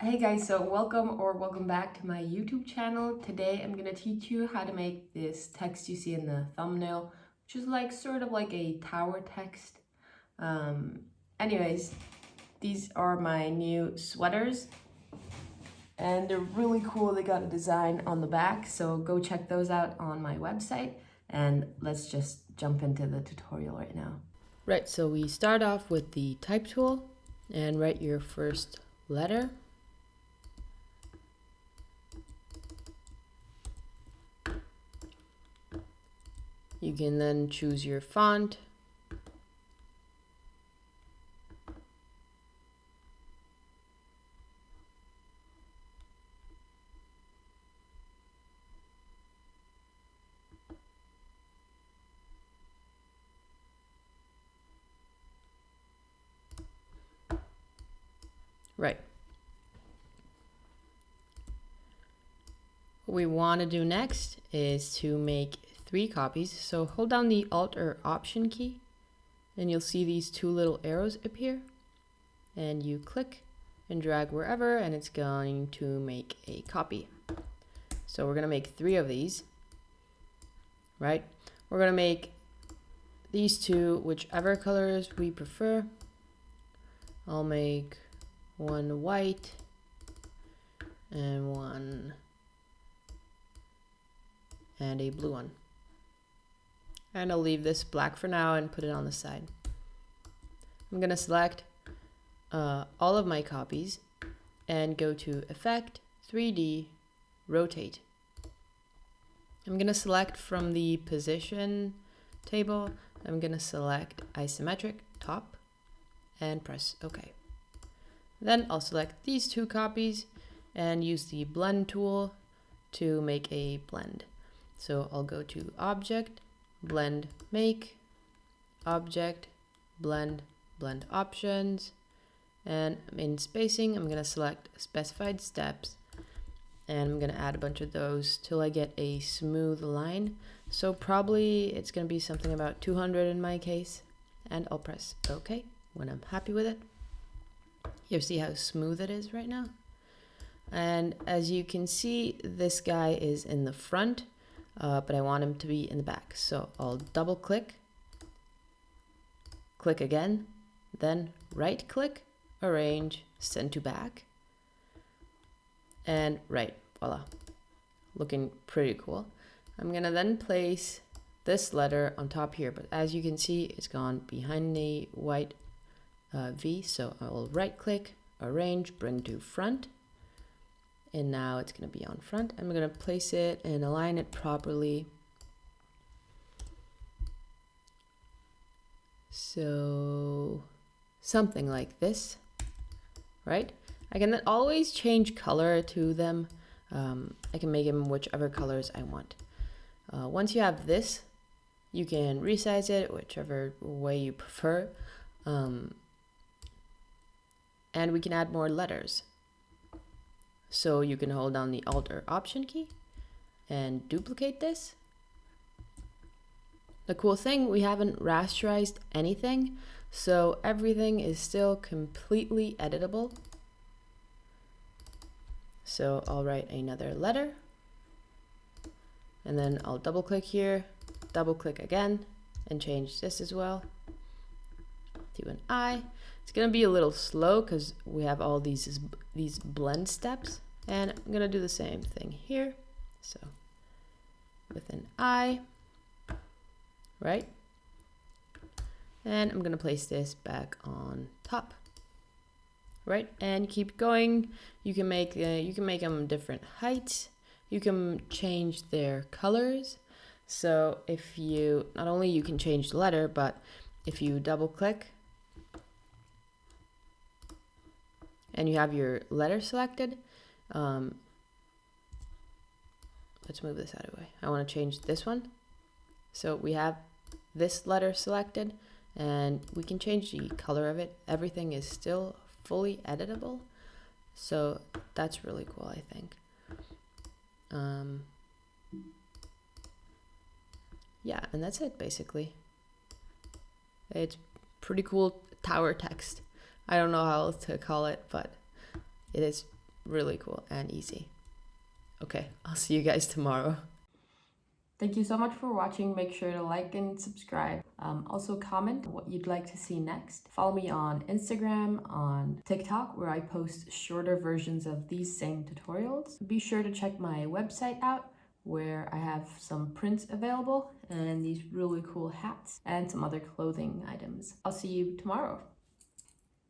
Hey guys, so welcome back to my YouTube channel. Today I'm gonna teach you how to make this text you see in the thumbnail, which is like sort of like a tower text. Um, Anyways, these are my new sweaters and they're really cool. They got a design on the back, so go check those out on my website and let's just jump into the tutorial right now. Right, so we start off with the type tool and write your first letter. You can then choose your font. Right. What we want to do next is to make 3 copies. So hold down the Alt or Option key and you'll see these 2 little arrows appear. And you click and drag wherever and it's going to make a copy. So we're going to make 3 of these. Right? We're going to make these 2 whichever colors we prefer. I'll make one white and one and a blue one. And I'll leave this black for now and put it on the side. I'm going to select all of my copies and go to Effect, 3D, Rotate. I'm going to select from the Position table, I'm going to select Isometric Top and press OK. Then I'll select these 2 copies and use the Blend tool to make a blend. So I'll go to Object, Blend, Make, Object, Blend, Blend Options, and in spacing I'm going to select Specified Steps and I'm going to add a bunch of those till I get a smooth line. So probably it's going to be something about 200 in my case, and I'll press OK when I'm happy with it. You see how smooth it is right now? And as you can see, this guy is in the front, but I want him to be in the back. So I'll double click, click again, then right click, arrange, send to back, and right, voila, looking pretty cool. I'm gonna then place this letter on top here, but as you can see, it's gone behind the white V, so I will right click, arrange, bring to front, and now it's going to be on front. I'm going to place it and align it properly. So something like this, right? I can then always change color to them. I can make them whichever colors I want. Once you have this, you can resize it whichever way you prefer. And we can add more letters. So you can hold down the Alt or Option key and duplicate this. The cool thing, we haven't rasterized anything, so everything is still completely editable. So I'll write another letter, and then I'll double click here, double click again, and change this as well to an I. It's gonna be a little slow because we have all these blend steps, and I'm gonna do the same thing here. So with an I, right? And I'm gonna place this back on top, right? And keep going. You can make them different heights. You can change their colors. So if you not only you can change the letter, but if you double click and you have your letter selected, let's move this out of the way. I want to change this one. So we have this letter selected and we can change the color of it. Everything is still fully editable. So that's really cool, I think. Yeah, and that's it basically. It's pretty cool tower text. I don't know how else to call it, but it is Really cool and easy. Okay, I'll see you guys tomorrow. Thank you so much for watching. Make sure to like and subscribe. Also comment what you'd like to see next. Follow me on Instagram, on TikTok, where I post shorter versions of these same tutorials. Be sure to check my website out, where I have some prints available and these really cool hats and some other clothing items. I'll see you tomorrow.